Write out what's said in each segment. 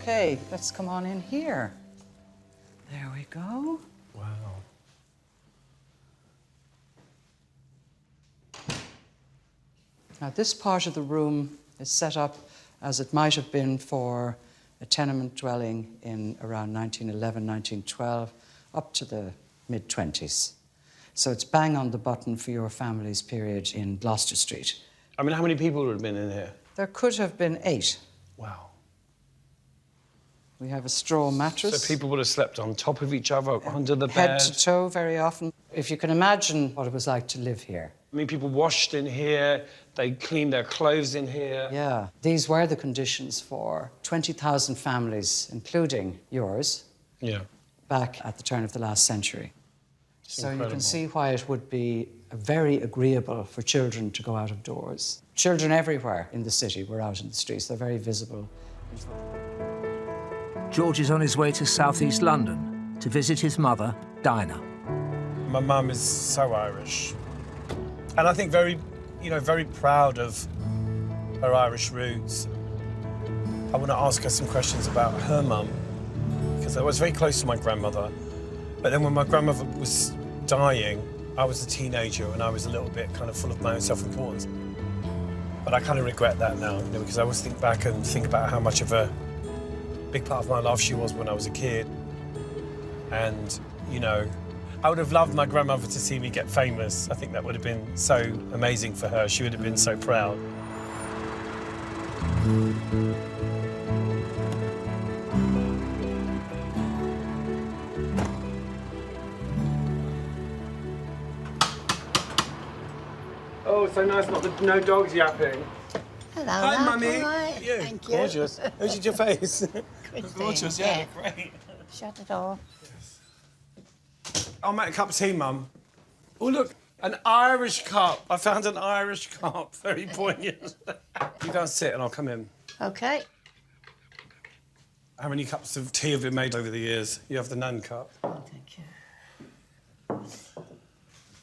Okay, let's come on in here. There we go. Wow. Now, this part of the room is set up as it might have been for a tenement dwelling in around 1911, 1912, up to the mid-20s. So it's bang on the button for your family's period in Gloucester Street. I mean, how many people would have been in here? There could have been 8. Wow. We have a straw mattress. So people would have slept on top of each other, under the bed? Head to toe, very often. If you can imagine what it was like to live here. I mean, people washed in here, they cleaned their clothes in here. Yeah, these were the conditions for 20,000 families, including yours, back at the turn of the last century. So you can see why it would be very agreeable for children to go out of doors. Children everywhere in the city were out in the streets. They're very visible. George is on his way to southeast London to visit his mother, Dinah. My mum is so Irish. And I think very proud of her Irish roots. I want to ask her some questions about her mum, because I was very close to my grandmother. But then when my grandmother was dying, I was a teenager and I was a little bit kind of full of my own self-importance. But I kind of regret that now, because I always think back and think about how much of a big part of my life she was when I was a kid. And, I would have loved my grandmother to see me get famous. I think that would have been so amazing for her. She would have been so proud. Oh, so nice not the no dogs yapping. Hello, Hi, Mummy. All right. You. Thank you. Gorgeous. How did your face? Christine, Gorgeous, yeah, great. Shut the door. I'll make a cup of tea, Mum. Oh, look, an Irish cup. I found an Irish cup. Very poignant. You go and sit and I'll come in. OK. How many cups of tea have been made over the years? You have the Nan cup. Oh, thank you.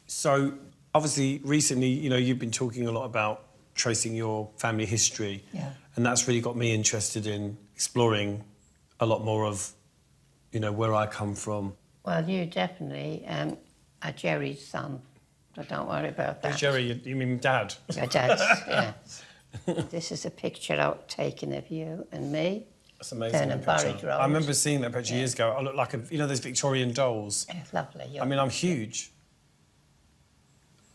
So, obviously, recently, you've been talking a lot about tracing your family history. Yeah. And that's really got me interested in exploring a lot more of, where I come from. Well, you definitely are Jerry's son, so don't worry about that. Jerry, you mean Dad? Your dad's, yeah. This is a picture out taken of you and me. That's amazing. Down in Barrage Road. I remember seeing that picture years ago. I look like those Victorian dolls. It's lovely. I mean, I'm huge.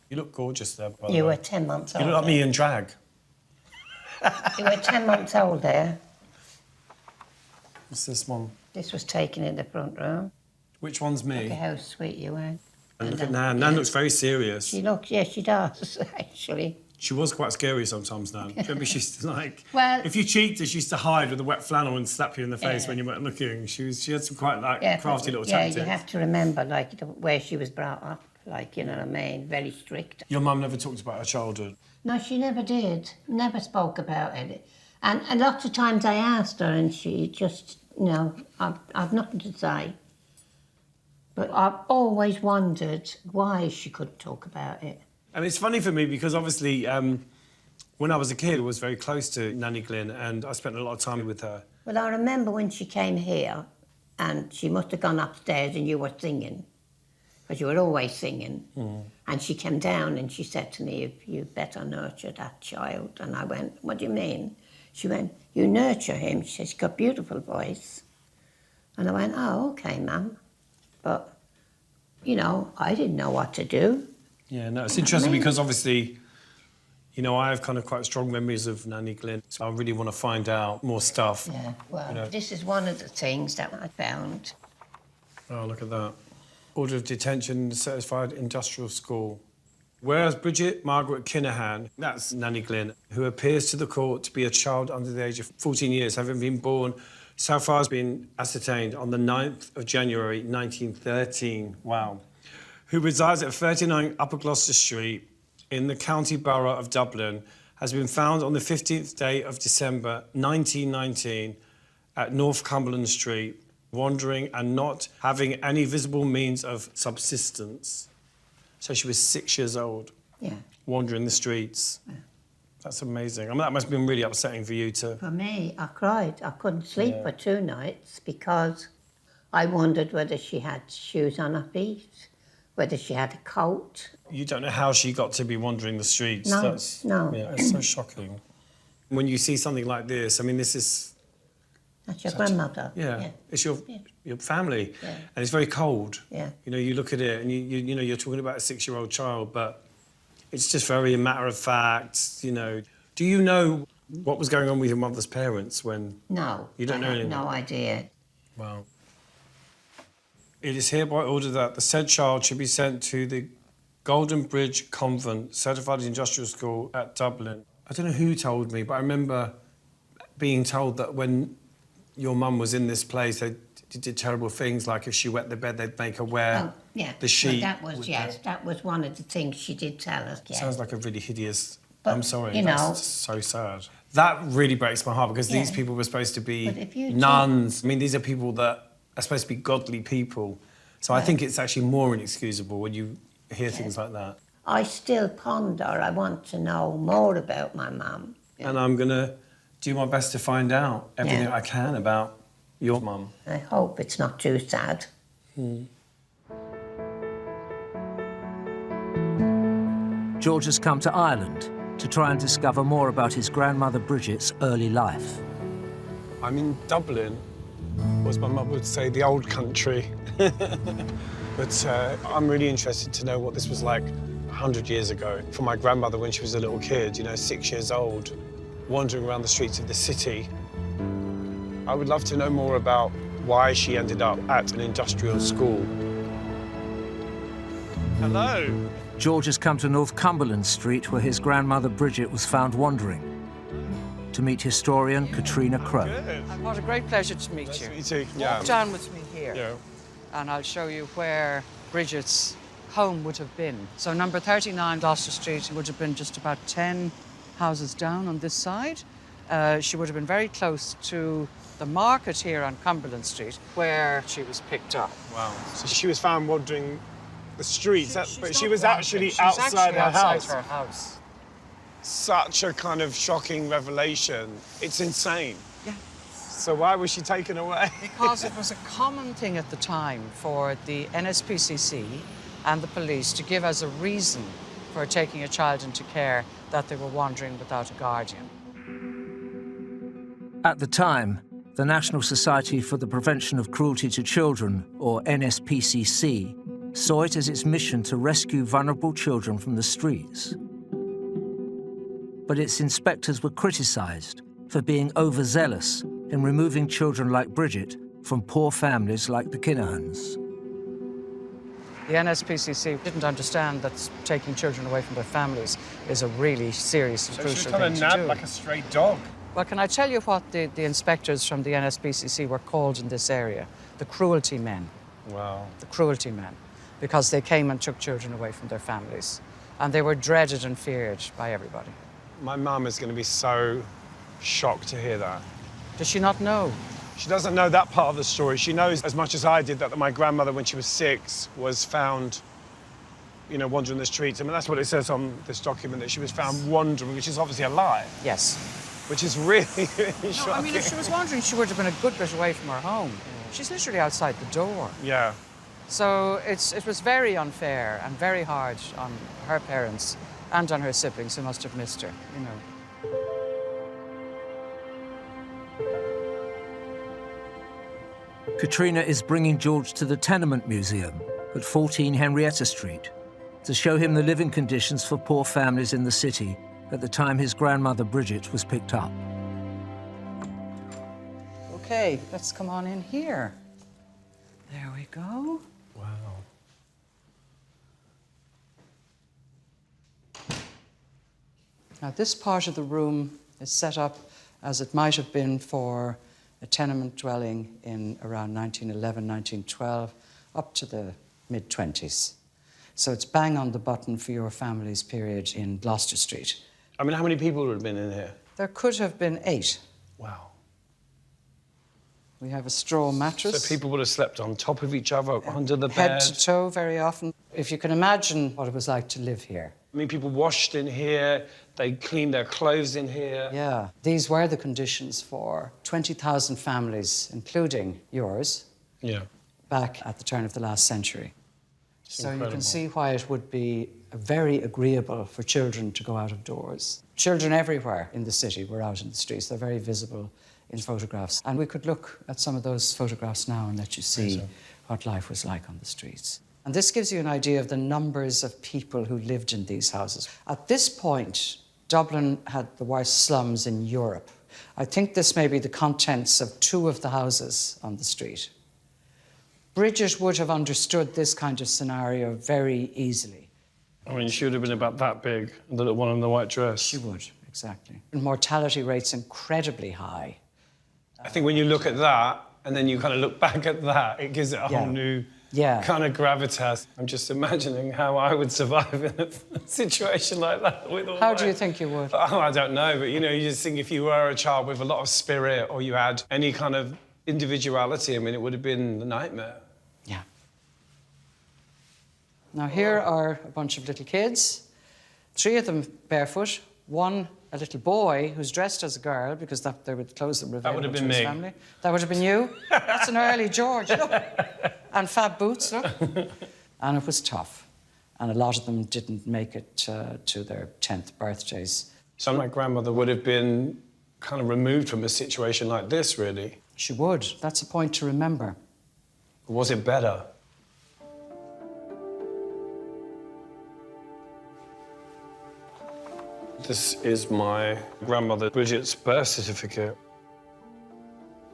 You look gorgeous there, by the way. You were 10 months old. You look like me in drag. You were 10 months old there. What's this one? This was taken in the front room. Which one's me? Look at how sweet you were. And look at Nan. Nan looks very serious. She looks, yeah, she does, actually. She was quite scary sometimes, Nan. Do you remember she used to, Well, if you cheated, she used to hide with a wet flannel and slap you in the face when you weren't looking. She had some quite, crafty little tactics. Yeah, you have to remember, where she was brought up, you know what I mean, very strict. Your mum never talked about her childhood? No, she never did. Never spoke about it. And lots of times I asked her and she just, I've nothing to say. But I've always wondered why she couldn't talk about it. I mean, it's funny for me because obviously when I was a kid, I was very close to Nanny Glynn and I spent a lot of time with her. Well, I remember when she came here and she must have gone upstairs and you were singing, because you were always singing. Mm. And she came down and she said to me, you better nurture that child. And I went, what do you mean? She went, you nurture him. She said, he's got a beautiful voice. And I went, oh, OK, Mum. But, I didn't know what to do. Yeah, no, it's interesting because obviously, I have kind of quite strong memories of Nanny Glynn, so I really want to find out more stuff. Yeah, well, this is one of the things that I found. Oh, look at that. Order of Detention, Certified Industrial School. Whereas Bridget Margaret Kinahan, that's Nanny Glynn, who appears to the court to be a child under the age of 14 years, having been born, so far has been ascertained, on the 9th of January 1913. Wow. Who resides at 39 Upper Gloucester Street in the County Borough of Dublin, has been found on the 15th day of December 1919 at North Cumberland Street, wandering and not having any visible means of subsistence. So she was 6 years old, wandering the streets. Yeah. That's amazing. I mean, that must have been really upsetting for you to... For me, I cried. I couldn't sleep for 2 nights because I wondered whether she had shoes on her feet, whether she had a coat. You don't know how she got to be wandering the streets. No, no. Yeah, it's so shocking. When you see something like this, I mean, this is... That's your grandmother. Yeah. It's your family. Yeah. And it's very cold. Yeah. You know, you look at it and you know, you're talking about a 6-year-old child, but it's just very matter of fact, you know. Do you know what was going on with your mother's parents when... No. You don't know anything? No idea. Wow. It is hereby ordered that the said child should be sent to the Golden Bridge Convent, Certified Industrial School at Dublin. I don't know who told me, but I remember being told that when your mum was in this place, they did terrible things, like if she wet the bed, they'd make her wear the sheet. That was one of the things she did tell us. Yeah. Sounds like a really hideous... But, I'm sorry, you know, that's so sad. That really breaks my heart because these people were supposed to be nuns. I mean, these are people that are supposed to be godly people. So I think it's actually more inexcusable when you hear things like that. I still ponder. I want to know more about my mum. And I'm going to do my best to find out everything I can about your mum. I hope it's not too sad. George has come to Ireland to try and discover more about his grandmother Bridget's early life. I'm in Dublin, or as my mum would say, the old country. But I'm really interested to know what this was like 100 years ago for my grandmother when she was a little kid, you know, 6 years old, wandering around the streets of the city. I would love to know more about why she ended up at an industrial school. Hello. George has come to Northumberland Street, where his grandmother Bridget was found wandering, to meet historian Katrina Crowe. And what a great pleasure to meet you. Nice to meet you too. Yeah. Walk down with me here, and I'll show you where Bridget's home would have been. So number 39 Gloucester Street would have been just about 10 houses down on this side. She would have been very close to the market here on Cumberland Street, where she was picked up. Wow. So she was found wandering the streets, but she was actually outside her house. Such a kind of shocking revelation. It's insane. Yeah. So why was she taken away? Because it was a common thing at the time for the NSPCC and the police to give as a reason for taking a child into care that they were wandering without a guardian. At the time, the National Society for the Prevention of Cruelty to Children, or NSPCC, saw it as its mission to rescue vulnerable children from the streets. But its inspectors were criticised for being overzealous in removing children like Bridget from poor families like the Kinahans. The NSPCC didn't understand that taking children away from their families is a really serious and crucial thing to do. So she was kind of nabbed like a stray dog. Well, can I tell you what the inspectors from the NSPCC were called in this area? The Cruelty Men. Wow. The Cruelty Men. Because they came and took children away from their families. And they were dreaded and feared by everybody. My mum is going to be so shocked to hear that. Does she not know? She doesn't know that part of the story. She knows as much as I did that my grandmother, when she was 6, was found, you know, wandering the streets. I mean, that's what it says on this document, that she was found wandering, which is obviously a lie. Yes. Which is really, really shocking. No, I mean, if she was wandering, she would have been a good bit away from her home. She's literally outside the door. Yeah. So it was very unfair and very hard on her parents and on her siblings who must have missed her, you know. Katrina is bringing George to the Tenement Museum at 14 Henrietta Street to show him the living conditions for poor families in the city at the time his grandmother Bridget was picked up. Okay, let's come on in here. There we go. Wow. Now, this part of the room is set up as it might have been for a tenement dwelling in around 1911, 1912, up to the mid-20s. So it's bang on the button for your family's period in Gloucester Street. I mean, how many people would have been in here? There could have been 8. Wow. We have a straw mattress. So people would have slept on top of each other, under the bed? Head to toe, very often. If you can imagine what it was like to live here. I mean, people washed in here, they cleaned their clothes in here. Yeah, these were the conditions for 20,000 families, including yours, back at the turn of the last century. So you can see why it would be very agreeable for children to go out of doors. Children everywhere in the city were out in the streets. They're very visible in photographs. And we could look at some of those photographs now and let you see what life was like on the streets. And this gives you an idea of the numbers of people who lived in these houses. At this point, Dublin had the worst slums in Europe. I think this may be the contents of 2 of the houses on the street. Bridget would have understood this kind of scenario very easily. I mean, she would have been about that big, the little one in the white dress. She would, exactly. And mortality rates incredibly high. I think when you look at that, and then you kind of look back at that, it gives it a whole new kind of gravitas. I'm just imagining how I would survive in a situation like that. With all How do you think you would? Oh, I don't know, but, you know, you just think if you were a child with a lot of spirit or you had any kind of individuality, I mean, it would have been a nightmare. Yeah. Now, here are a bunch of little kids, 3 of them barefoot, 1 a little boy who's dressed as a girl because they were the clothes that were available That would have to been his me. Family. That would have been you? That's an early George, look. And fab boots, look. And it was tough. And a lot of them didn't make it to their 10th birthdays. So my grandmother would have been kind of removed from a situation like this, really. She would. That's a point to remember. Was it better? This is my grandmother Bridget's birth certificate.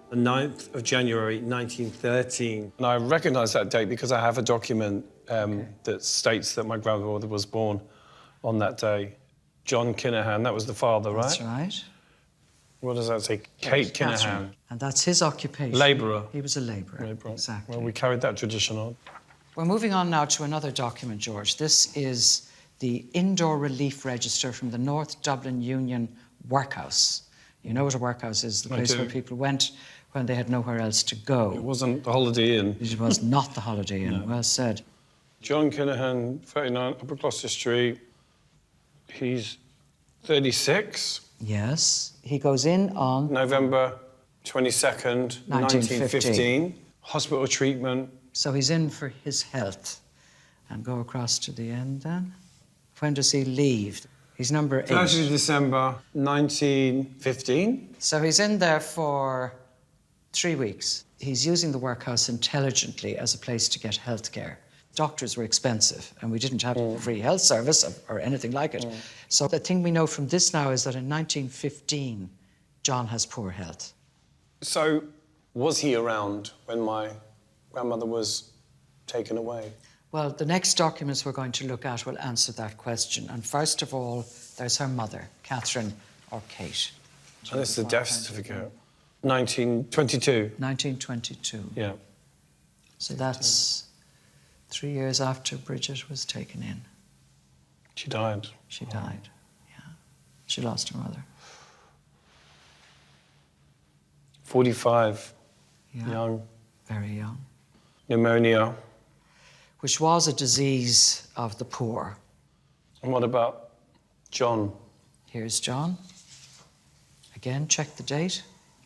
The 9th of January, 1913. And I recognise that date because I have a document that states that my grandmother was born on that day. John Kinahan, that was the father, right? That's right. What does that say? Kate Kinahan. Catherine. And that's his occupation. Labourer. He was a labourer. Exactly. Well, we carried that tradition on. We're moving on now to another document, George. This is the Indoor Relief Register from the North Dublin Union Workhouse. You know what a workhouse is, the place where people went when they had nowhere else to go. It wasn't the Holiday Inn. It was not the Holiday Inn, well said. John Kinahan, 39, Upper Gloucester Street. He's 36. Yes. He goes in on... November 22nd, 1915. Hospital treatment. So he's in for his health. And go across to the end then. When does he leave? He's number 8. 30th December, 1915. So he's in there for 3 weeks. He's using the workhouse intelligently as a place to get health care. Doctors were expensive, and we didn't have a free health service or anything like it. So the thing we know from this now is that in 1915, John has poor health. So was he around when my grandmother was taken away? Well, the next documents we're going to look at will answer that question. And first of all, there's her mother, Catherine or Kate. And this is the death certificate. 1922. 1922. Yeah. So that's 3 years after Bridget was taken in. She died. She died, yeah. She lost her mother. 45. Yeah. Young. Very young. Pneumonia. Which was a disease of the poor. And what about John? Here's John. Again, check the date.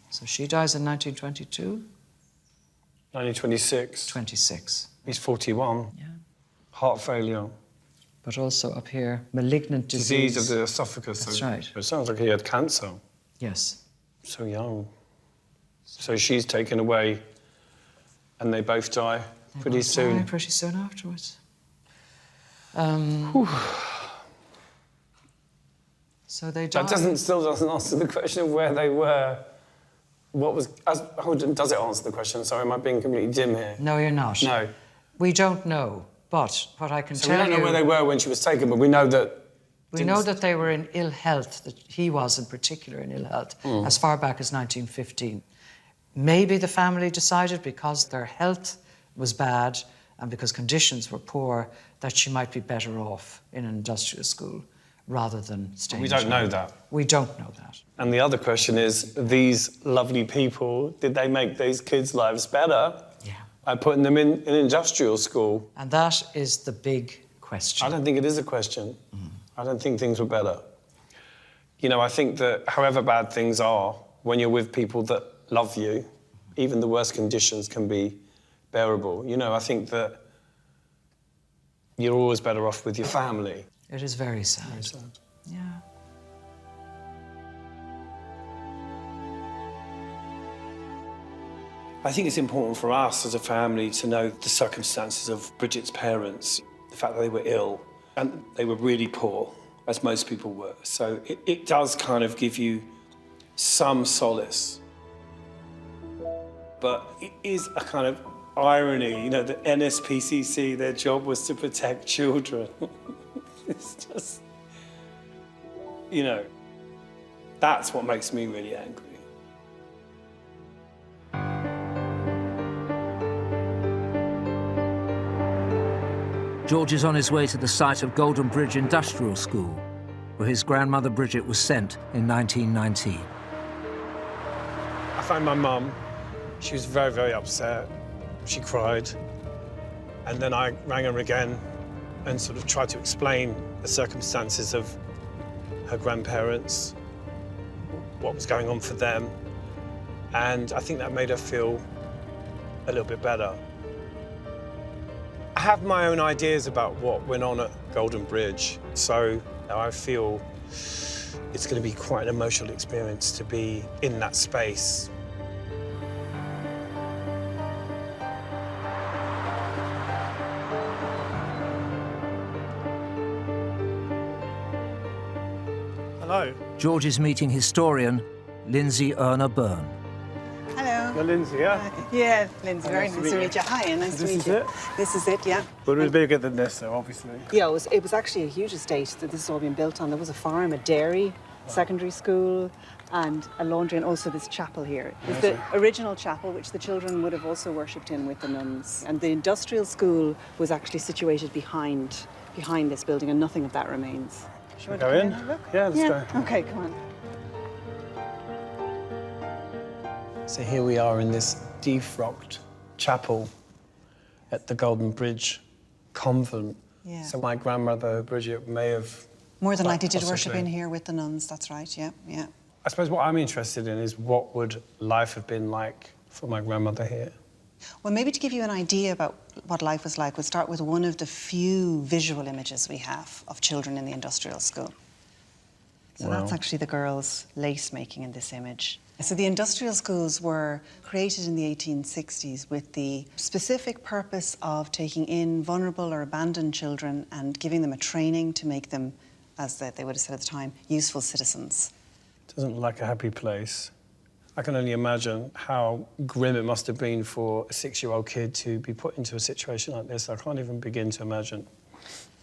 So she dies in 1922. 1926. 26. He's 41. Yeah. Heart failure. But also up here, malignant Disease of the esophagus. That's right. It sounds like he had cancer. Yes. So young. So she's taken away and they both die pretty soon. Pretty soon afterwards. So they died. That still doesn't answer the question of where they were. Does it answer the question? Sorry, am I being completely dim here? No, you're not. No. We don't know, but what I can So tell you... we don't know where they were when she was taken, but we know that... We know that they were in ill health, that he was in particular in ill health, as far back as 1915. Maybe the family decided because their health was bad and because conditions were poor that she might be better off in an industrial school rather than staying We don't know that. We don't know that. And the other question is, these lovely people, did they make these kids' lives better by putting them in industrial school? And that is the big question. I don't think it is a question. I don't think things were better. You know, I think that however bad things are, when you're with people that love you, even the worst conditions can be bearable. You know, I think that you're always better off with your family. It is very sad. Very sad. Yeah. I think it's important for us as a family to know the circumstances of Bridget's parents, the fact that they were ill and they were really poor, as most people were. So it does kind of give you some solace. But it is a kind of irony, you know, the NSPCC, their job was to protect children. It's just, you know, that's what makes me really angry. George is on his way to the site of Golden Bridge Industrial School, where his grandmother Bridget was sent in 1919. I found my mum. She was very, very upset. She cried. And then I rang her again and sort of tried to explain the circumstances of her grandparents, what was going on for them. And I think that made her feel a little bit better. I have my own ideas about what went on at Golden Bridge, so I feel it's going to be quite an emotional experience to be in that space. Hello. George is meeting historian Lindsay Erna Byrne. Hello. Hello, Lindsay, yeah? Yeah, Lindsay, very nice to meet you. Hi, and nice to meet you. This is it, yeah. But it was bigger than this, though, obviously. Yeah, it was actually a huge estate that this has all been built on. There was a farm, a dairy, secondary school, and a laundry, and also this chapel here. It's the original chapel, which the children would have also worshipped in with the nuns. And the industrial school was actually situated behind this building, and nothing of that remains. Should we go in? Yeah, let's go. Okay, come on. So here we are in this defrocked chapel at the Golden Bridge convent. Yeah. So my grandmother, Bridget, may have... More than likely did possibly worship in here with the nuns, that's right, yeah, yeah. I suppose what I'm interested in is what would life have been like for my grandmother here? Well, maybe to give you an idea about what life was like, we'll start with one of the few visual images we have of children in the industrial school. So that's actually the girls' lace making in this image. So the industrial schools were created in the 1860s with the specific purpose of taking in vulnerable or abandoned children and giving them a training to make them, as they would have said at the time, useful citizens. Doesn't look like a happy place. I can only imagine how grim it must have been for a 6-year-old kid to be put into a situation like this. I can't even begin to imagine.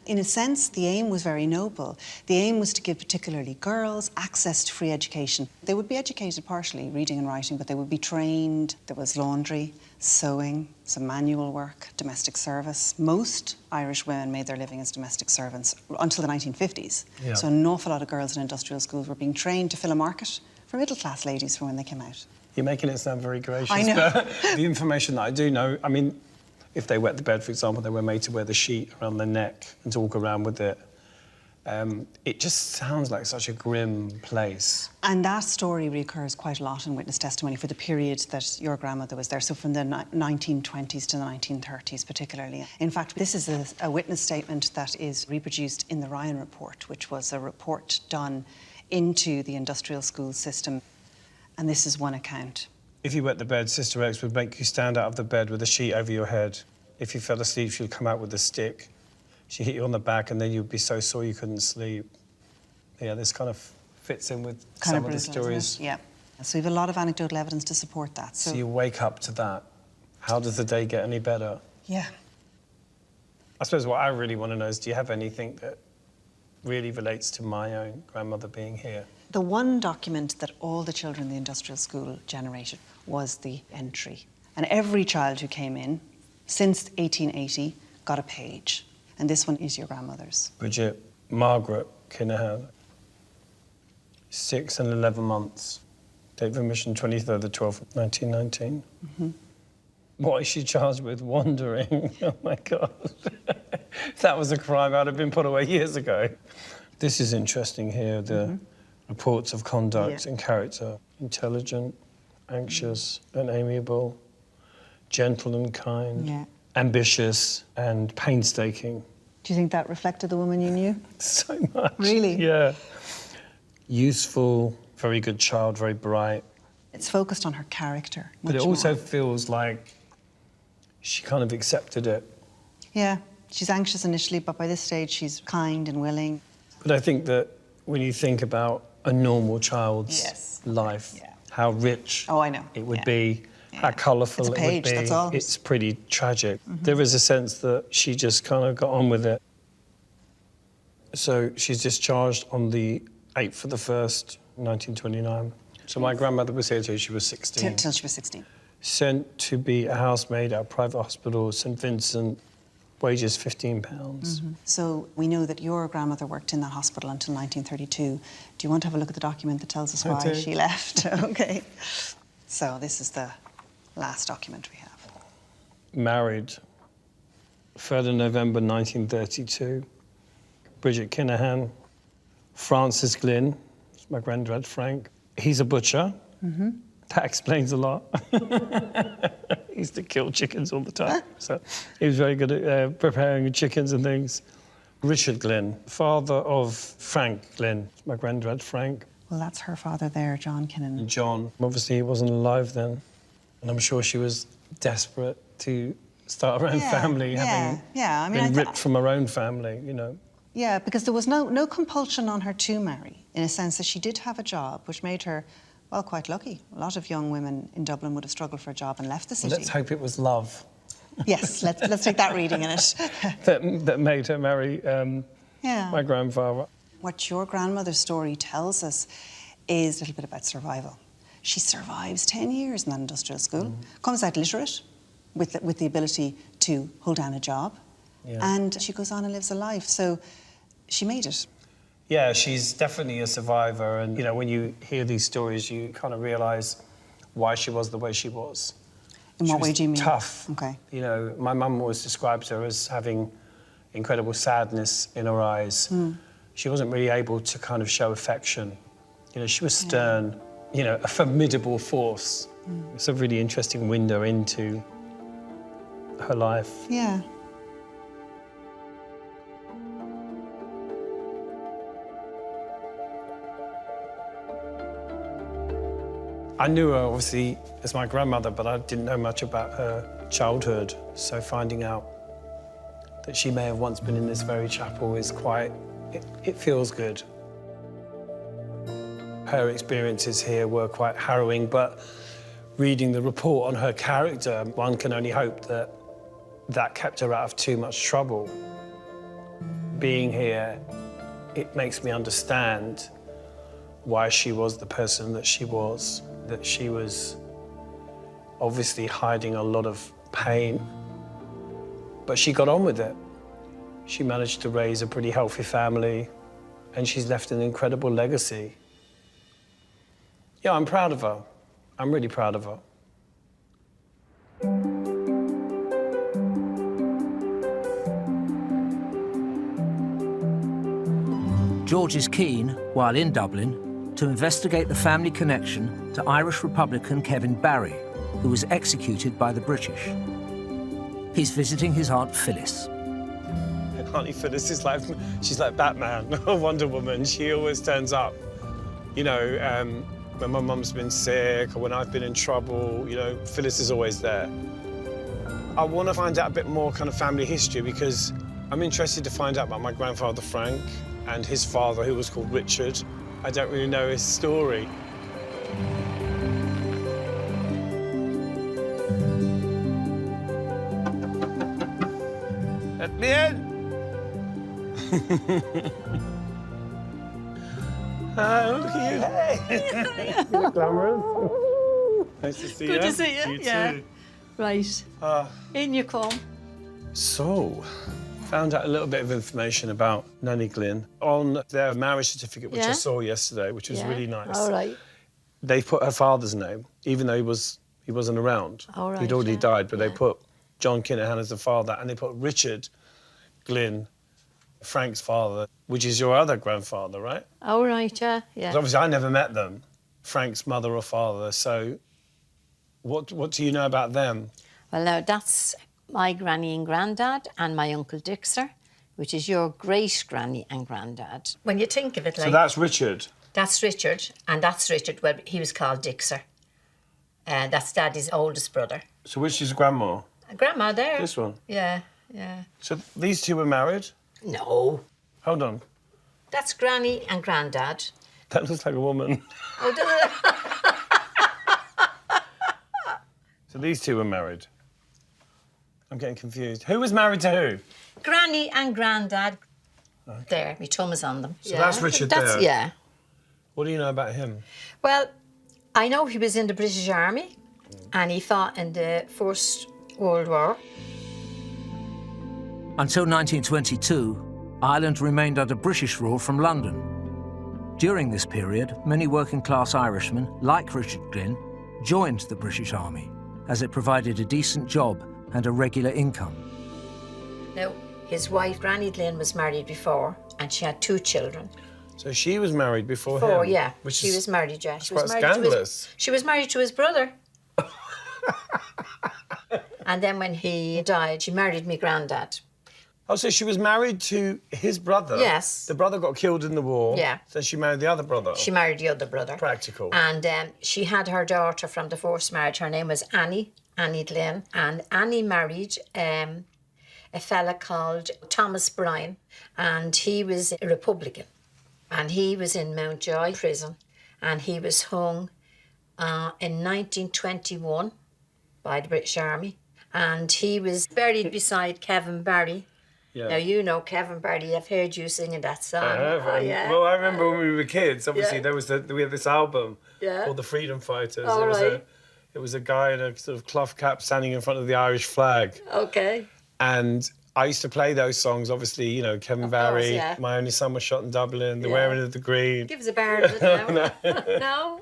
In a sense, the aim was very noble. The aim was to give particularly girls access to free education. They would be educated partially, reading and writing, but they would be trained. There was laundry, sewing, some manual work, domestic service. Most Irish women made their living as domestic servants until the 1950s. Yeah. So an awful lot of girls in industrial schools were being trained to fill a market for middle-class ladies for when they came out. You're making it sound very gracious. I know. But the information that I do know, I mean, if they wet the bed, for example, they were made to wear the sheet around their neck and to walk around with it. It just sounds like such a grim place. And that story recurs quite a lot in witness testimony for the period that your grandmother was there, so from the 1920s to the 1930s particularly. In fact, this is a witness statement that is reproduced in the Ryan report, which was a report done into the industrial school system. And this is one account. If you wet the bed, Sister X would make you stand out of the bed with a sheet over your head. If you fell asleep, she'd come out with a stick. She'd hit you on the back, and then you'd be so sore you couldn't sleep. Yeah, this kind of fits in with some of the stories. Yeah. So we have a lot of anecdotal evidence to support that. So you wake up to that. How does the day get any better? Yeah. I suppose what I really want to know is, do you have anything that really relates to my own grandmother being here? The one document that all the children in the industrial school generated was the entry. And every child who came in, since 1880, got a page. And this one is your grandmother's. Bridget Margaret Kinahan, 6 and 11 months. Date of admission, 23rd of the 12th, 1919. Mm-hmm. What is she charged with? Wandering. Oh, my God. If that was a crime, I'd have been put away years ago. This is interesting here, the reports of conduct and character. Intelligent, anxious and amiable, gentle and kind, ambitious and painstaking. Do you think that reflected the woman you knew? So much. Really? Yeah. Useful, very good child, very bright. It's focused on her character. But it also feels like she kind of accepted it. Yeah, she's anxious initially, but by this stage she's kind and willing. But I think that when you think about a normal child's life, how rich it would be, how colourful It's a page, it would be, that's all. it's pretty tragic. There is a sense that she just kind of got on with it. So she's discharged on the 8th of the 1st, 1929. So my grandmother was here till she was 16. Till she was 16. Sent to be a housemaid at a private hospital, St Vincent, wages £15. So we know that your grandmother worked in that hospital until 1932. Do you want to have a look at the document that tells us why she left? OK. So this is the last document we have. Married, 3rd of November 1932. Bridget Kinahan, Francis Glynn, my granddad Frank. He's a butcher. That explains a lot. He used to kill chickens all the time. So he was very good at preparing chickens and things. Richard Glynn, father of Frank Glynn, my granddad Frank. Well, that's her father there, John Kinnan. John. Obviously, he wasn't alive then. And I'm sure she was desperate to start her own family, having been ripped from her own family, you know. Yeah, because there was no compulsion on her to marry, in a sense that she did have a job, which made her, well, quite lucky. A lot of young women in Dublin would have struggled for a job and left the city. Well, let's hope it was love. Yes, let's take that reading in it. that made her marry my grandfather. What your grandmother's story tells us is a little bit about survival. She survives 10 years in that industrial school, comes out literate, with the ability to hold down a job, and she goes on and lives a life. So she made it. Yeah, she's definitely a survivor, and you know, when you hear these stories, you kind of realise why she was the way she was. In what way do you mean? Tough. Okay. You know, my mum always described her as having incredible sadness in her eyes. She wasn't really able to kind of show affection. You know, she was stern, you know, a formidable force. It's a really interesting window into her life. Yeah. I knew her, obviously, as my grandmother, but I didn't know much about her childhood. So finding out that she may have once been in this very chapel is quite... It feels good. Her experiences here were quite harrowing, but reading the report on her character, one can only hope that that kept her out of too much trouble. Being here, it makes me understand why she was the person that she was. That she was obviously hiding a lot of pain, but she got on with it. She managed to raise a pretty healthy family, and she's left an incredible legacy. Yeah, I'm proud of her. I'm really proud of her. George is keen, while in Dublin, to investigate the family connection to Irish Republican Kevin Barry, who was executed by the British. He's visiting his Aunt Phyllis. Auntie Phyllis is like, she's like Batman or Wonder Woman. She always turns up. You know, when my mum's been sick or when I've been in trouble, you know, Phyllis is always there. I want to find out a bit more kind of family history because I'm interested to find out about my grandfather Frank and his father, who was called Richard. I don't really know his story. Let me in! Oh, look at you. Hey! You look glamorous. Nice to see you. Good to see you. You too. Right. In you come. So, found out a little bit of information about Nanny Glynn on their marriage certificate, which I saw yesterday, which was really nice. All right. They put her father's name, even though he wasn't around. All right, He'd already died, but they put John Kinahan as the father, and they put Richard Glynn Frank's father, which is your other grandfather, right? Oh, right, yeah. 'Cause obviously, I never met them, Frank's mother or father, so what do you know about them? Well, now, that's my granny and granddad and my Uncle Dixer, which is your great-granny and granddad. When you think of it like... So that's Richard? That's Richard, and that's Richard. Well, he was called Dixer. That's Daddy's oldest brother. So which is grandma? Grandma there. This one? Yeah, yeah. So these two were married? No. Hold on. That's Granny and Grandad. That looks like a woman. Oh, does it? So these two were married? I'm getting confused. Who was married to who? Granny and Grandad. Okay. There, my thumb is on them. So that's Richard there? Yeah. What do you know about him? Well, I know he was in the British Army and he fought in the First World War. Until 1922, Ireland remained under British rule from London. During this period, many working-class Irishmen, like Richard Glynn, joined the British Army, as it provided a decent job and a regular income. Now, his wife, Granny Glynn, was married before, and she had 2 children. So she was married before him? Oh, yeah. Which she was married, yeah. She quite was married scandalous. she was married to his brother. And then when he died, she married me granddad. Oh, so she was married to his brother? Yes. The brother got killed in the war? Yeah. So she married the other brother? She married the other brother. Practical. And she had her daughter from the first marriage. Her name was Annie Glynn. And Annie married a fella called Thomas Bryan. And he was a Republican. And he was in Mountjoy prison. And he was hung in 1921 by the British Army. And he was buried beside Kevin Barry. Yeah. Now, you know Kevin Barry. I've heard you singing that song. I have. Oh, yeah. Well, I remember when we were kids, obviously, Yeah. we had this album Yeah. called The Freedom Fighters. Oh, right. It was a guy in a sort of cloth cap standing in front of the Irish flag. Okay. And I used to play those songs, obviously, you know, Kevin Barry, yeah. My Only Son Was Shot in Dublin, The Yeah. Wearing of the Green. Give us a bar of it now. No?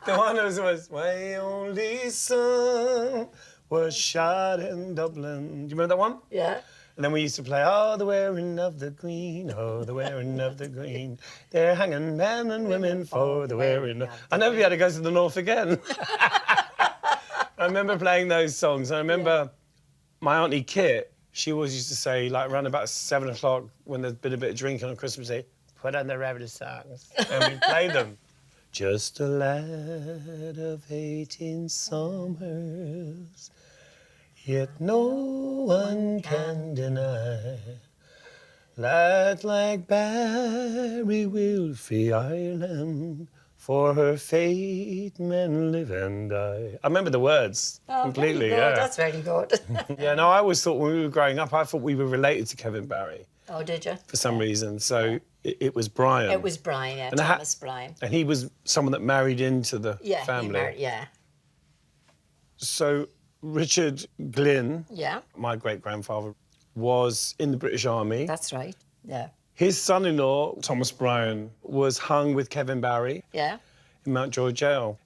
The one was My Only Son Was Shot in Dublin. Do you remember that one? Yeah. And then we used to play, oh, the wearing of the green, oh, the wearing of the green. They're hanging men and women for the wearing of... I never had to go to the north again. I remember playing those songs. I remember my auntie Kit, she always used to say, like, around about 7 o'clock when there's been a bit of drinking on Christmas Day, put on the rabbit songs. And we play them. Just a lad of 18 summers, yet no one can deny. Lad like Barry will free Ireland, for her fate men live and die. I remember the words completely, Very good. yeah. That's very good. Yeah, no, I always thought when we were growing up, I thought we were related to Kevin Barry Oh, did you? for some reason. So it was Bryan. It was Bryan, yeah, And Thomas Bryan. And he was someone that married into the Yeah, family. he married, yeah. So Richard Glynn, Yeah, my great-grandfather, was in the British Army. that's right, yeah. His son-in-law, Thomas Bryan, was hung with Kevin Barry Yeah, in Mountjoy jail.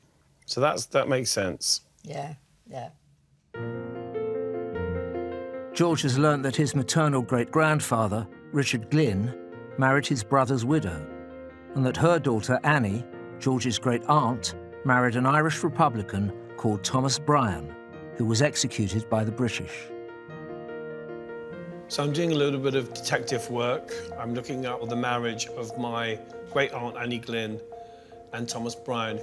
So that makes sense. yeah, yeah. George has learnt that his maternal great-grandfather, Richard Glynn, married his brother's widow, and that her daughter, Annie, George's great-aunt, married an Irish Republican called Thomas Bryan, who was executed by the British. So I'm doing a little bit of detective work. I'm looking at the marriage of my great-aunt Annie Glynn and Thomas Bryan.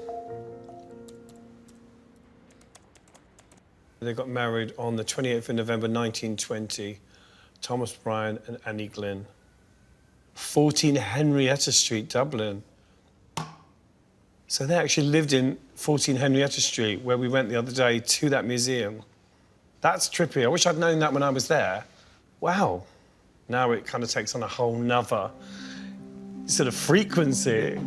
They got married on the 28th of November 1920, Thomas Bryan and Annie Glynn. 14 Henrietta Street, Dublin. So they actually lived in 14 Henrietta Street, where we went the other day to that museum. That's trippy. I wish I'd known that when I was there. Wow. Now it kind of takes on a whole nother sort of frequency.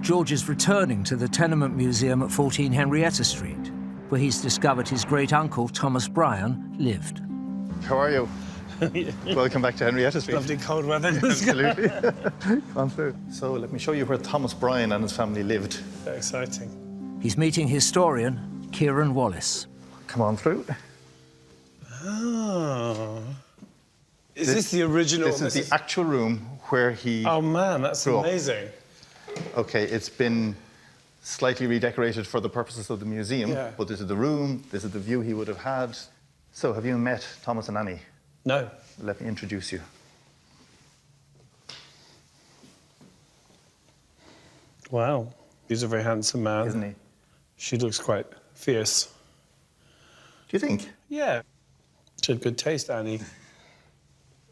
George is returning to the Tenement Museum at 14 Henrietta Street, where he's discovered his great-uncle, Thomas Bryan, lived. How are you? Welcome back to Henrietta Street. Lovely cold weather. Absolutely. Come on through. So let me show you where Thomas Bryan and his family lived. Very exciting. He's meeting historian Kieran Wallace. come on through. Oh. Is this the original? This is the actual room where he... Oh, man, that's amazing. OK, it's been slightly redecorated for the purposes of the museum, but this is the room, this is the view he would have had. So, have you met Thomas and Annie? No. Let me introduce you. Wow, he's a very handsome man. Isn't he? She looks quite fierce. Do you think? Yeah. She had good taste, Annie.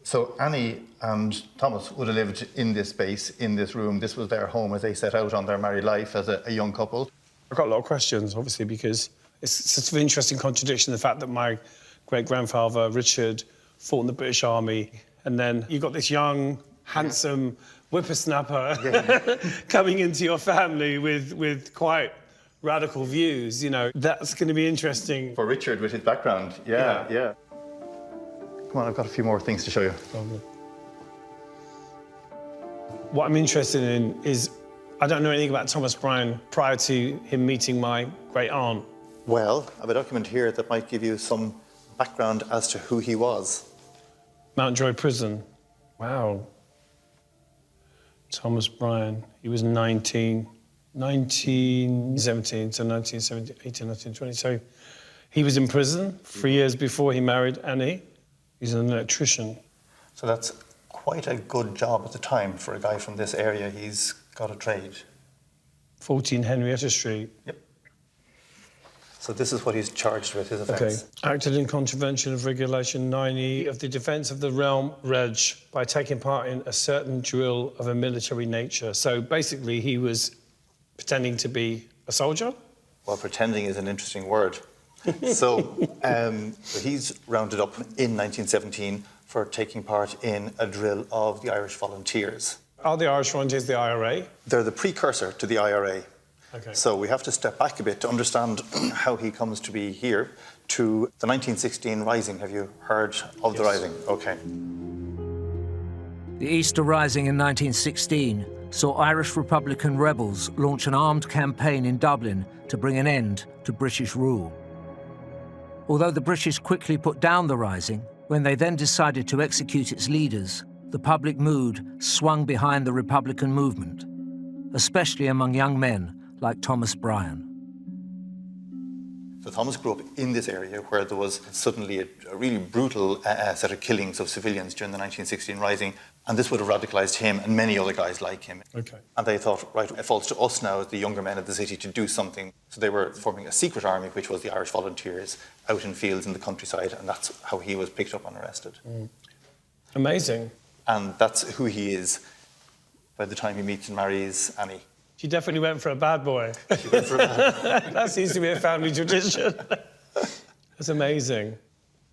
So Annie and Thomas would have lived in this space, in this room. This was their home as they set out on their married life as a young couple. I've got a lot of questions, obviously, because it's such an interesting contradiction, the fact that my great-grandfather, Richard, fought in the British Army, and then you got this young, handsome whippersnapper coming into your family with quite radical views, you know. That's going to be interesting. For Richard, with his background, yeah. Come on, I've got a few more things to show you. What I'm interested in is, I don't know anything about Thomas Bryan prior to him meeting my great-aunt. Well, I have a document here that might give you some background as to who he was. Mountjoy prison. Wow. Thomas Bryan, he was 1917, so 1917, 18, 19, 20. So he was in prison 3 years before he married Annie. He's an electrician. So that's quite a good job at the time for a guy from this area. He's got a trade. 14 Henrietta Street. Yep. So this is what he's charged with, his offence. Okay. Acted in contravention of Regulation 90 of the Defence of the Realm Reg by taking part in a certain drill of a military nature. So basically he was pretending to be a soldier? Well, pretending is an interesting word. So he's rounded up in 1917 for taking part in a drill of the Irish Volunteers. Are the Irish Volunteers the IRA? They're the precursor to the IRA. Okay. So we have to step back a bit to understand how he comes to be here, to the 1916 Rising. Have you heard of the Rising? OK. The Easter Rising in 1916 saw Irish Republican rebels launch an armed campaign in Dublin to bring an end to British rule. Although the British quickly put down the Rising, when they then decided to execute its leaders, the public mood swung behind the Republican movement, especially among young men like Thomas Bryan. So Thomas grew up in this area where there was suddenly a really brutal set of killings of civilians during the 1916 Rising, and this would have radicalised him and many other guys like him. Okay. And they thought, right, it falls to us now as the younger men of the city to do something. So they were forming a secret army, which was the Irish Volunteers, out in fields in the countryside, and that's how he was picked up and arrested. Amazing. And that's who he is by the time he meets and marries Annie. She definitely went for a bad boy. She went for a bad boy. That seems to be a family tradition. That's amazing.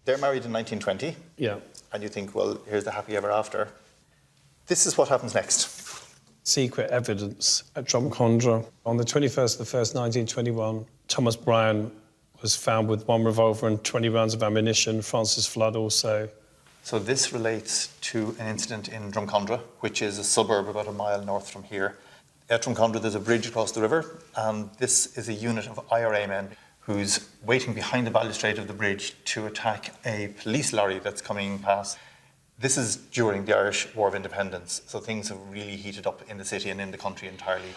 They're married in 1920. Yeah. And you think, well, here's the happy ever after. This is what happens next. Secret evidence at Drumcondra. On the 21st of the 1st, 1921, Thomas Bryan was found with 1 revolver and 20 rounds of ammunition. Francis Flood also. So this relates to an incident in Drumcondra, which is a suburb about a mile north from here. At Drumcondra, there's a bridge across the river, and this is a unit of IRA men who's waiting behind the balustrade of the bridge to attack a police lorry that's coming past. This is during the Irish War of Independence, so things have really heated up in the city and in the country entirely.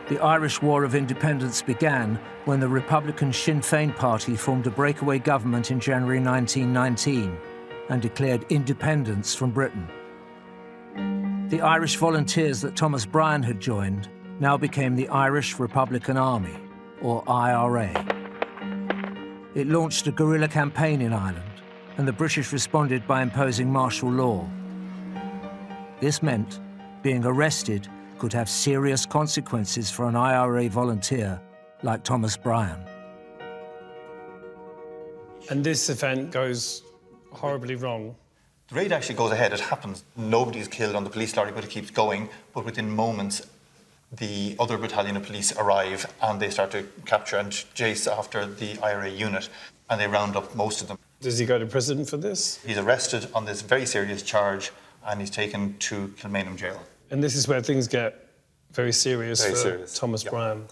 The Irish War of Independence began when the Republican Sinn Féin party formed a breakaway government in January 1919 and declared independence from Britain. The Irish Volunteers that Thomas Bryan had joined now became the Irish Republican Army, or IRA. It launched a guerrilla campaign in Ireland, and the British responded by imposing martial law. This meant being arrested could have serious consequences for an IRA volunteer like Thomas Bryan. And this event goes horribly wrong. The raid actually goes ahead, it happens. Nobody's killed on the police lorry, but it keeps going. But within moments, the other battalion of police arrive and they start to capture and chase after the IRA unit, and they round up most of them. Does he go to prison for this? He's arrested on this very serious charge and he's taken to Kilmainham jail. And this is where things get very serious for Thomas Bryan.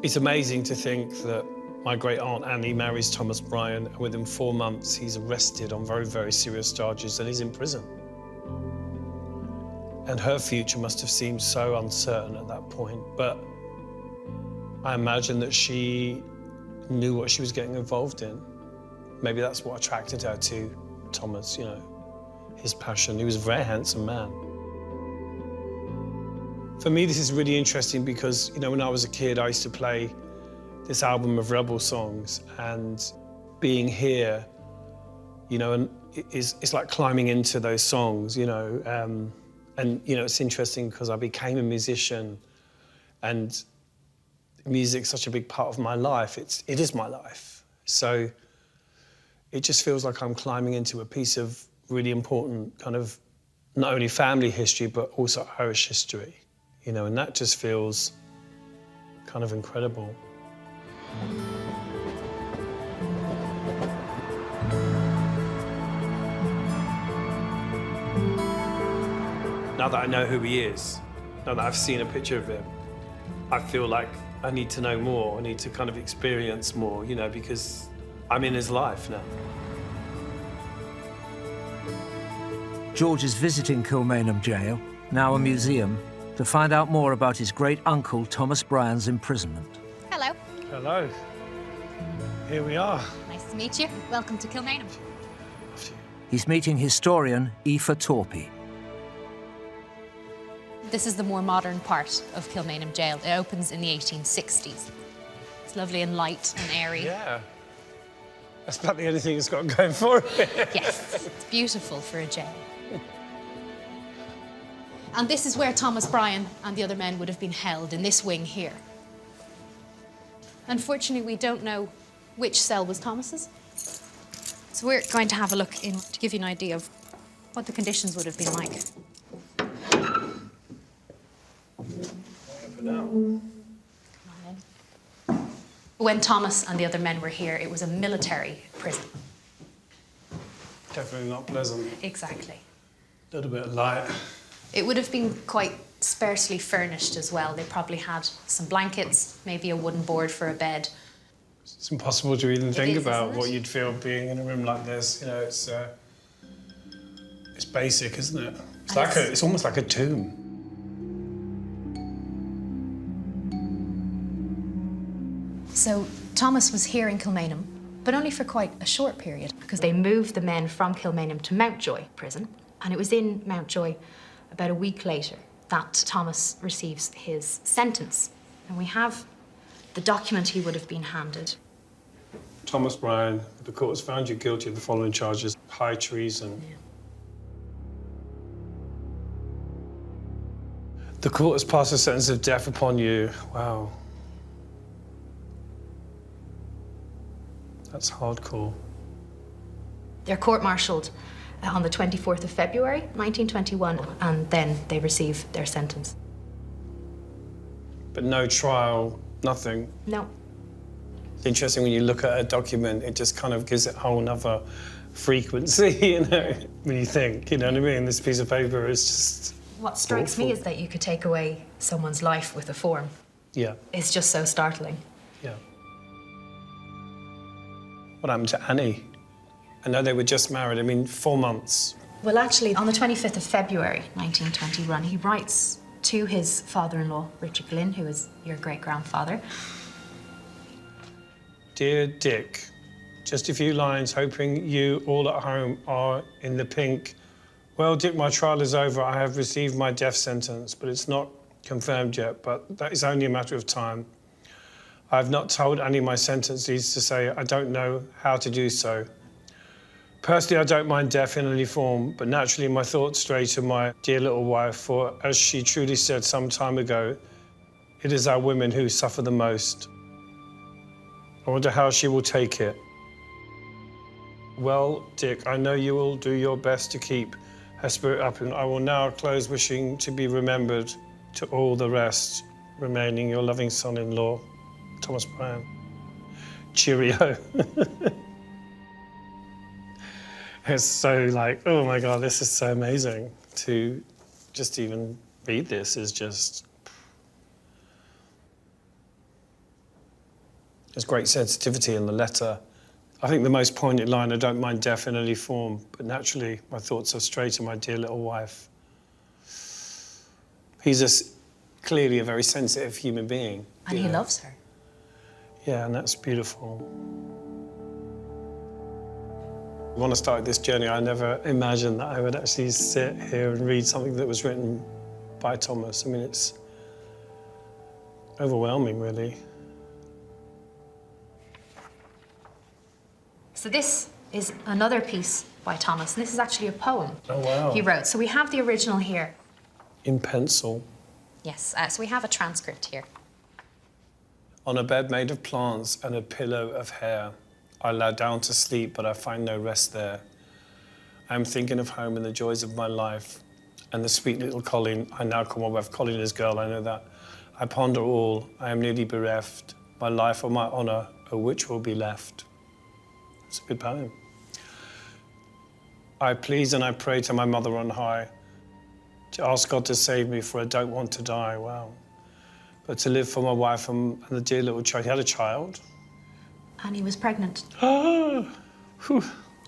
It's amazing to think that my great-aunt Annie marries Thomas Bryan, and within 4 months he's arrested on very, very serious charges and he's in prison. And her future must have seemed so uncertain at that point, but I imagine that she knew what she was getting involved in. Maybe that's what attracted her to Thomas, you know, his passion. He was a very handsome man. For me, this is really interesting because, you know, when I was a kid, I used to play this album of rebel songs, and being here, you know, and it's like climbing into those songs, you know. And, you know, it's interesting because I became a musician, and music's such a big part of my life. It is my life. So it just feels like I'm climbing into a piece of really important kind of not only family history, but also Irish history, you know, and that just feels kind of incredible. Now that I know who he is, now that I've seen a picture of him, I feel like I need to know more. I need to kind of experience more, you know, because I'm in his life now. George is visiting Kilmainham Jail, now a museum, to find out more about his great-uncle Thomas Bryan's imprisonment. Hello. Hello. Here we are. Nice to meet you. Welcome to Kilmainham. He's meeting historian Aoife Torpey. This is the more modern part of Kilmainham Jail. It opens in the 1860s. It's lovely and light and airy. Yeah. That's about the only thing it's got going for it. Yes, it's beautiful for a jail. And this is where Thomas Bryan and the other men would have been held, in this wing here. Unfortunately, we don't know which cell was Thomas's. So we're going to have a look in to give you an idea of what the conditions would have been like. When Thomas and the other men were here, it was a military prison. Definitely not pleasant. Exactly. A little bit light. It would have been quite sparsely furnished as well. They probably had some blankets, maybe a wooden board for a bed. It's impossible to even think about isn't it? what you'd feel being in a room like this. You know, it's basic, isn't it? It's almost like a tomb. So Thomas was here in Kilmainham, but only for quite a short period, because they moved the men from Kilmainham to Mountjoy prison, and it was in Mountjoy about a week later that Thomas receives his sentence. And we have the document he would have been handed. Thomas Bryan, the court has found you guilty of the following charges: high treason. Yeah. The court has passed a sentence of death upon you. Wow. That's hardcore. They're court-martialed on the 24th of February, 1921, and then they receive their sentence. But no trial, nothing. No. It's interesting when you look at a document, it just kind of gives it a whole nother frequency, you know, when you think, you know what I mean? This piece of paper is just What strikes me is that you could take away someone's life with a form. Yeah. It's just so startling. Yeah. What happened to Annie? I know they were just married, 4 months. Well, actually, on the 25th of February, 1921, he writes to his father-in-law, Richard Glynn, who is your great-grandfather. Dear Dick, just a few lines, hoping you all at home are in the pink. Well, Dick, my trial is over. I have received my death sentence, but it's not confirmed yet, but that is only a matter of time. I have not told Annie my sentence, needs to say I don't know how to do so. Personally, I don't mind death in any form, but naturally my thoughts stray to my dear little wife, for as she truly said some time ago, it is our women who suffer the most. I wonder how she will take it. Well, Dick, I know you will do your best to keep her spirit up, and I will now close wishing to be remembered to all the rest, remaining your loving son-in-law, Thomas Bryan. Cheerio. It's so like, oh my God, this is so amazing. To just even read this is just... There's great sensitivity in the letter. I think the most poignant line, I don't mind death in any form, but naturally my thoughts are straight to my dear little wife. He's clearly a very sensitive human being. And he loves her. Yeah, and that's beautiful. When I started this journey, I never imagined that I would actually sit here and read something that was written by Thomas. I mean, it's overwhelming, really. So this is another piece by Thomas, and this is actually a poem he wrote. So we have the original here. In pencil. Yes, so we have a transcript here. On a bed made of plants and a pillow of hair, I lie down to sleep, but I find no rest there. I am thinking of home and the joys of my life, and the sweet little Colin. I now call my wife Colin as girl, I know that. I ponder all, I am nearly bereft, my life or my honour, oh, which will be left? It's a good poem. I please and I pray to my mother on high, to ask God to save me, for I don't want to die, wow. But to live for my wife and the dear little child. He had a child. And he was pregnant. Oh,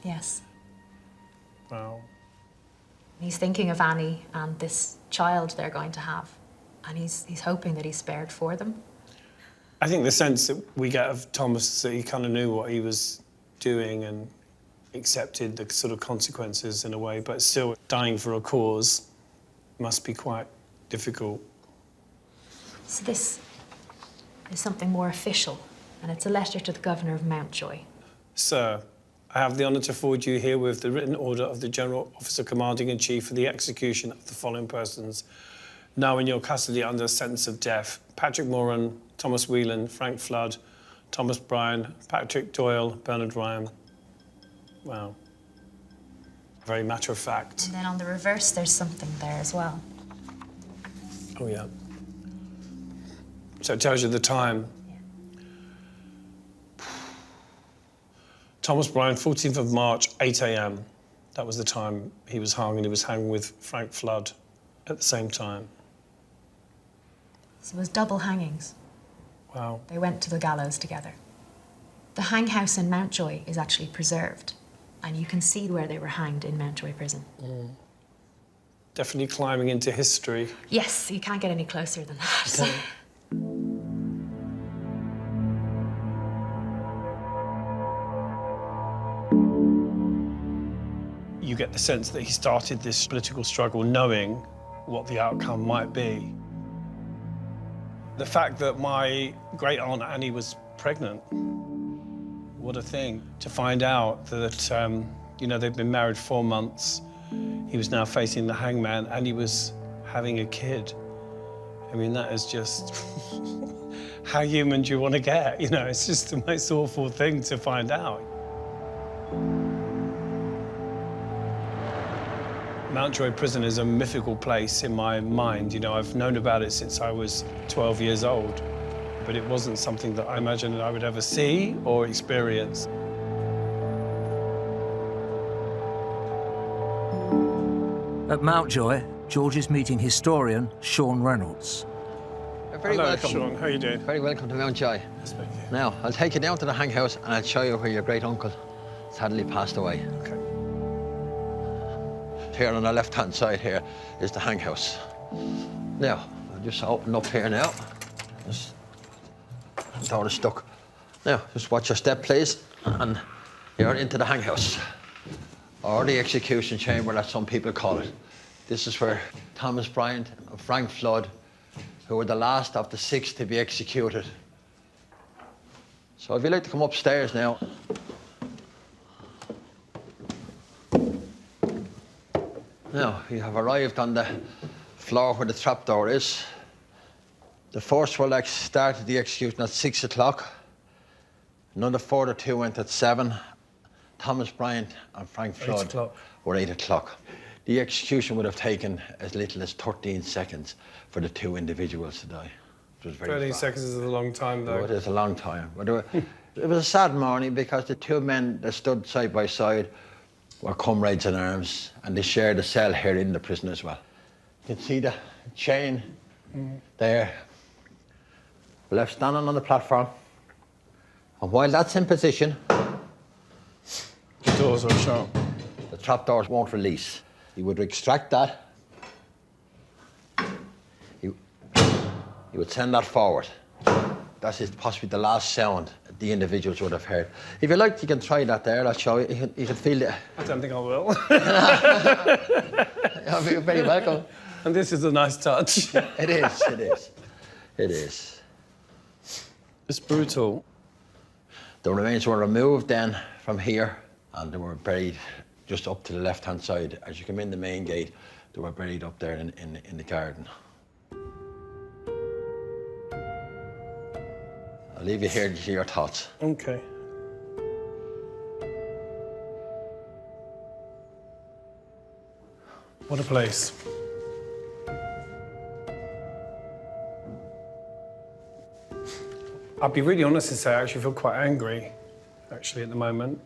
Yes. wow. He's thinking of Annie and this child they're going to have, and he's hoping that he's spared for them. I think the sense that we get of Thomas is that he kind of knew what he was doing and accepted the sort of consequences in a way, but still dying for a cause must be quite difficult. So this is something more official, and it's a letter to the Governor of Mountjoy. Sir, I have the honour to forward you herewith the written order of the General Officer Commanding-in-Chief for the execution of the following persons, now in your custody under sentence of death: Patrick Moran, Thomas Whelan, Frank Flood, Thomas Bryan, Patrick Doyle, Bernard Ryan. Wow. Very matter of fact. And then on the reverse, there's something there as well. Oh, yeah. So it tells you the time. Yeah. Thomas Bryan, 14th of March, 8 a.m. That was the time he was hung, and he was hanging with Frank Flood at the same time. So it was double hangings. Wow. They went to the gallows together. The hang house in Mountjoy is actually preserved, and you can see where they were hanged in Mountjoy prison. Definitely climbing into history. Yes, you can't get any closer than that. You get the sense that he started this political struggle knowing what the outcome might be. The fact that my great aunt Annie was pregnant, what a thing. To find out that, you know, they'd been married 4 months, he was now facing the hangman, and he was having a kid. I mean, that is just, how human do you want to get? You know, it's just the most awful thing to find out. Mountjoy Prison is a mythical place in my mind. You know, I've known about it since I was 12 years old, but it wasn't something that I imagined I would ever see or experience. At Mountjoy, George is meeting historian Sean Reynolds. You're very Hello, welcome. Sean. How are you doing? Very welcome to Mountjoy. Now, I'll take you down to the hang house and I'll show you where your great uncle sadly passed away. Okay. Here on the left-hand side here is the hang house. Now, I'll just open up here now. Just door is stuck. Now, just watch your step, please, and you're into the hang house, or the execution chamber, as some people call it. This is where Thomas Bryan and Frank Flood, who were the last of the 6 to be executed. So if you'd like to come upstairs now. Now, you have arrived on the floor where the trapdoor is. The first one started the execution at 6 o'clock. Another further 2 went at 7. Thomas Bryan and Frank Flood were 8 o'clock. The execution would have taken as little as 13 seconds for the 2 individuals to die. It was very 13 fast. seconds is a long time, though. It is a long time. But it was a sad morning because the 2 men that stood side by side were comrades in arms, and they shared a cell here in the prison as well. You can see the chain there. Left standing on the platform. And while that's in position, The doors are shut. the trapdoors won't release. You would extract that. You would send that forward. That is possibly the last sound the individuals would have heard. If you like, you can try that there. I'll show you. You can feel it. I don't think I will. You're very welcome. And this is a nice touch. It is, it is. It is. It's brutal. The remains were removed then from here and they were buried just up to the left-hand side. As you come in the main gate, they were buried up there in the garden. I'll leave you here to hear your thoughts. Okay. What a place. I'll be really honest and say I actually feel quite angry, actually, at the moment.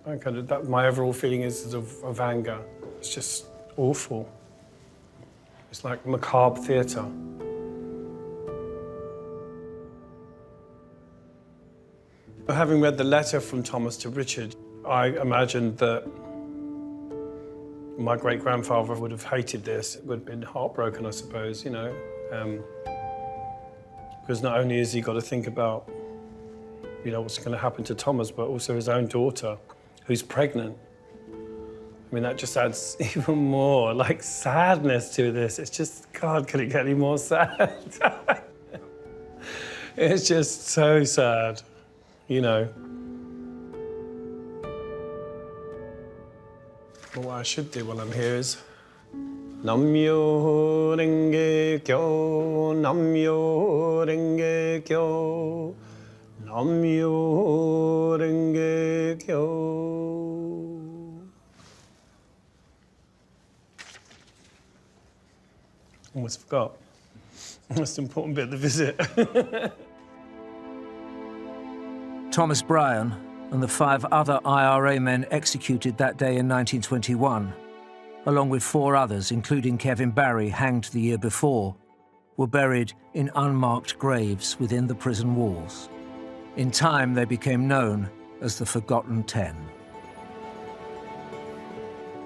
My overall feeling is of anger. It's just awful. It's like macabre theatre. Having read the letter from Thomas to Richard, I imagined that my great-grandfather would have hated this, would have been heartbroken, I suppose, you know. Because not only has he got to think about, you know, what's going to happen to Thomas, but also his own daughter, who's pregnant. I mean, that just adds even more, like, sadness to this. It's just, God, could it get any more sad? It's just so sad, you know. But what I should do when I'm here is Namyo Renge Kyo, Namyo Renge Kyo, Namyo Renge Kyo. Almost forgot. Most important bit of the visit. Thomas Bryan and the 5 other IRA men executed that day in 1921, along with 4 others, including Kevin Barry, hanged the year before, were buried in unmarked graves within the prison walls. In time, they became known as the Forgotten 10.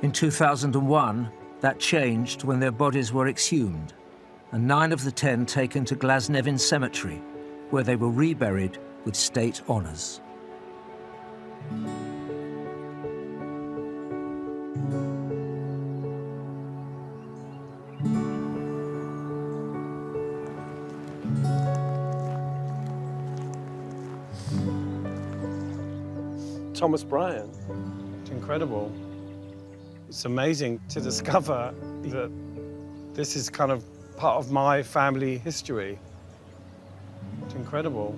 In 2001, that changed when their bodies were exhumed, and 9 of the 10 taken to Glasnevin Cemetery, where they were reburied with state honours. Thomas Bryan. It's incredible. It's amazing to discover that this is kind of part of my family history. It's incredible.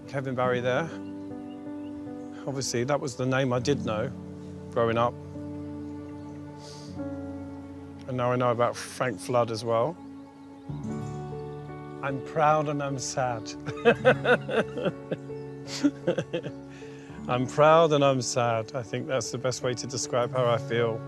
Kevin Barry there. Obviously, that was the name I did know growing up. And now I know about Frank Flood as well. I'm proud and I'm sad. I'm proud and I'm sad. I think that's the best way to describe how I feel.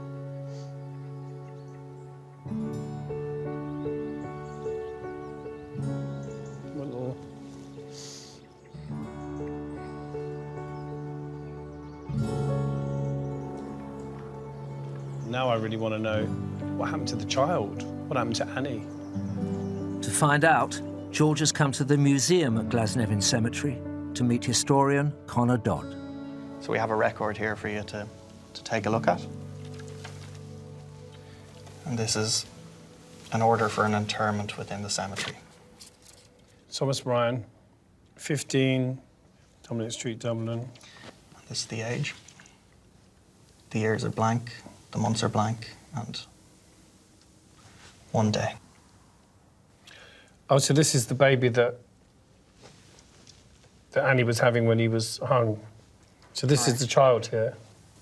Now I really want to know what happened to the child, what happened to Annie. To find out, George has come to the museum at Glasnevin Cemetery to meet historian Conor Dodd. So we have a record here for you to take a look at. And this is an order for an interment within the cemetery. Thomas Bryan, 15, Dominic Street, Dublin. This is the age. The years are blank, the months are blank, and 1 day. Oh, so this is the baby that Annie was having when he was hung. So this is the child here.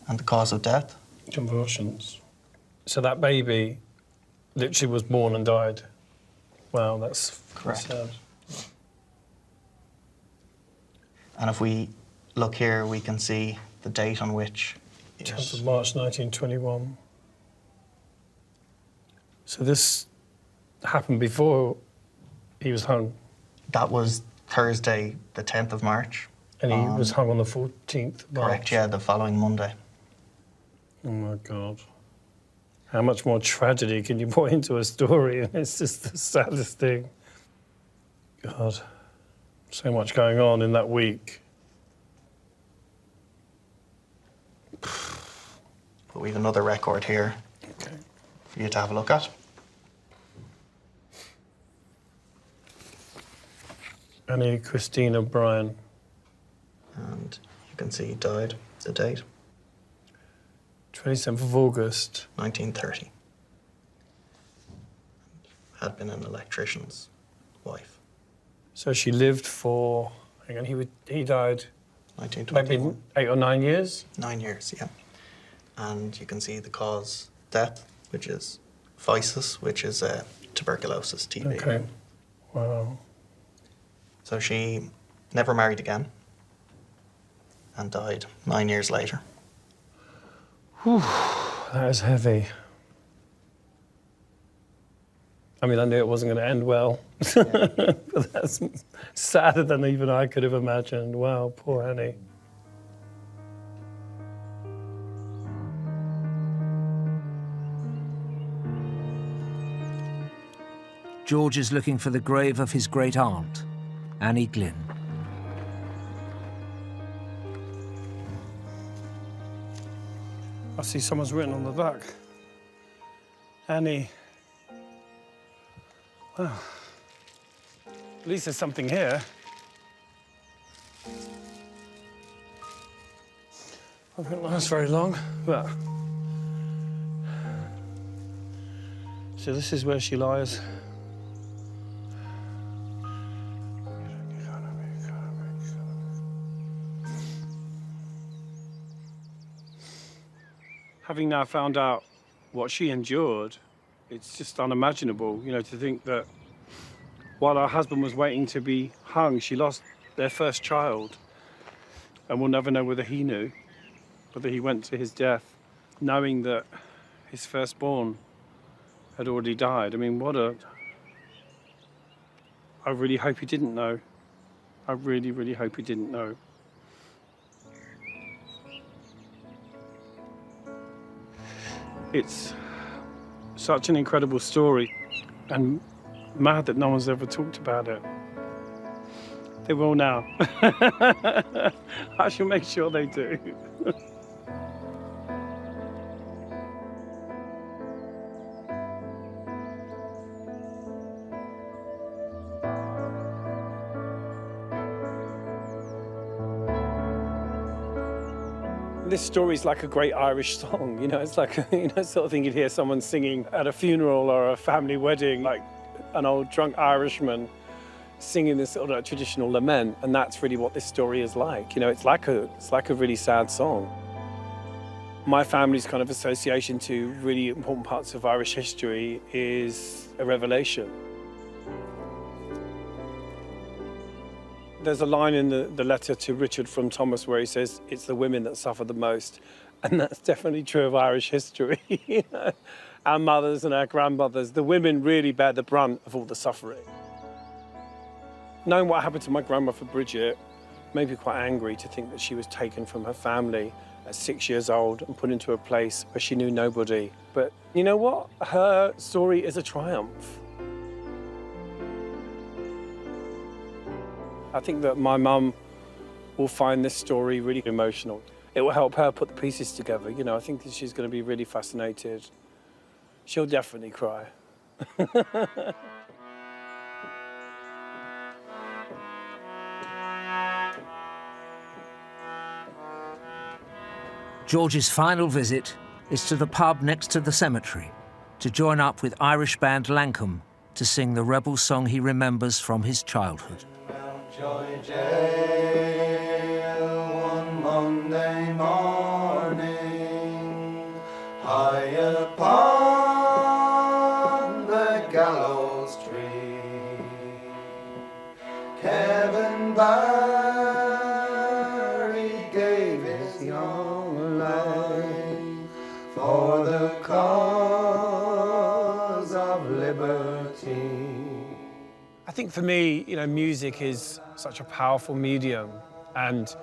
And the cause of death? Convulsions. So that baby literally was born and died. Wow, that's correct. Sad. And if we look here, we can see the date on which 10th of March 1921. So this happened before he was hung? That was Thursday, the 10th of March. And he was hung on the 14th of March? Correct, yeah, the following Monday. Oh, my God. How much more tragedy can you put into a story? It's just the saddest thing. God, so much going on in that week. But we have another record here for you to have a look at. Annie Christina Bryan. And you can see he died, the date. 27th of August. 1930. Had been an electrician's wife. So she lived for, hang on, he died 1921. maybe 8 or 9 years? 9 years, yeah. And you can see the cause death, which is phthisis, which is tuberculosis, TB. Okay. Wow. So she never married again and died 9 years later. Whew, that is heavy. I mean, I knew it wasn't going to end well, but that's sadder than even I could have imagined. Wow, poor Annie. George is looking for the grave of his great aunt, Annie Glynn. I see someone's written on the back. Annie. Well, at least there's something here. I won't last very long, but... So this is where she lies. Having now found out what she endured, it's just unimaginable, you know, to think that while her husband was waiting to be hung, she lost their first child. And we'll never know whether he knew, whether he went to his death knowing that his firstborn had already died. I mean, I really hope he didn't know. I really, really hope he didn't know. It's such an incredible story, and mad that no one's ever talked about it. They will now. I shall make sure they do. This story is like a great Irish song, you know, it's like, sort of thing you'd hear someone singing at a funeral or a family wedding, like an old drunk Irishman singing this sort of traditional lament, and that's really what this story is like. You know, it's like a really sad song. My family's kind of association to really important parts of Irish history is a revelation. There's a line in the letter to Richard from Thomas where he says, it's the women that suffer the most. And that's definitely true of Irish history. You know? Our mothers and our grandmothers, the women really bear the brunt of all the suffering. Knowing what happened to my grandmother Bridget made me quite angry to think that she was taken from her family at 6 years old and put into a place where she knew nobody. But you know what? Her story is a triumph. I think that my mum will find this story really emotional. It will help her put the pieces together. You know, I think that she's going to be really fascinated. She'll definitely cry. George's final visit is to the pub next to the cemetery to join up with Irish band Lancome to sing the rebel song he remembers from his childhood. Mountjoy jail one Monday morning, high upon the gallows tree, Kevin Barry gave his young life for the cause of liberty. I think for me, you know, music is such a powerful medium. And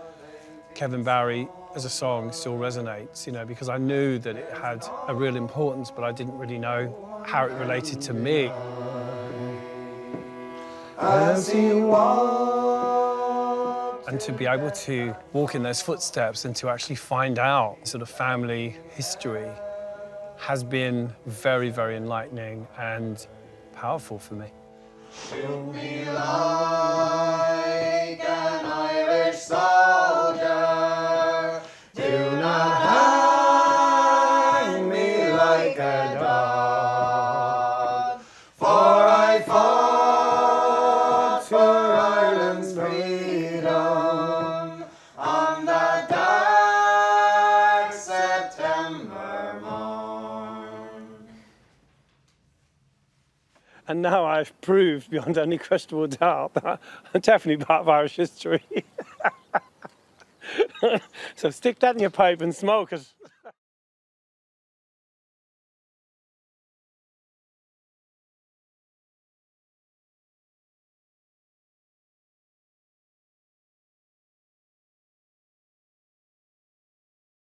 Kevin Barry as a song still resonates, you know, because I knew that it had a real importance, but I didn't really know how it related to me. As he walked. And to be able to walk in those footsteps and to actually find out sort of family history has been very, very enlightening and powerful for me. Shoot me like an Irish soldier. Do not hang me like a dog. For I fought for Ireland's freedom on that dark September morn. And now I've proved beyond any questionable doubt that I'm definitely part of Irish history. So stick that in your pipe and smoke it.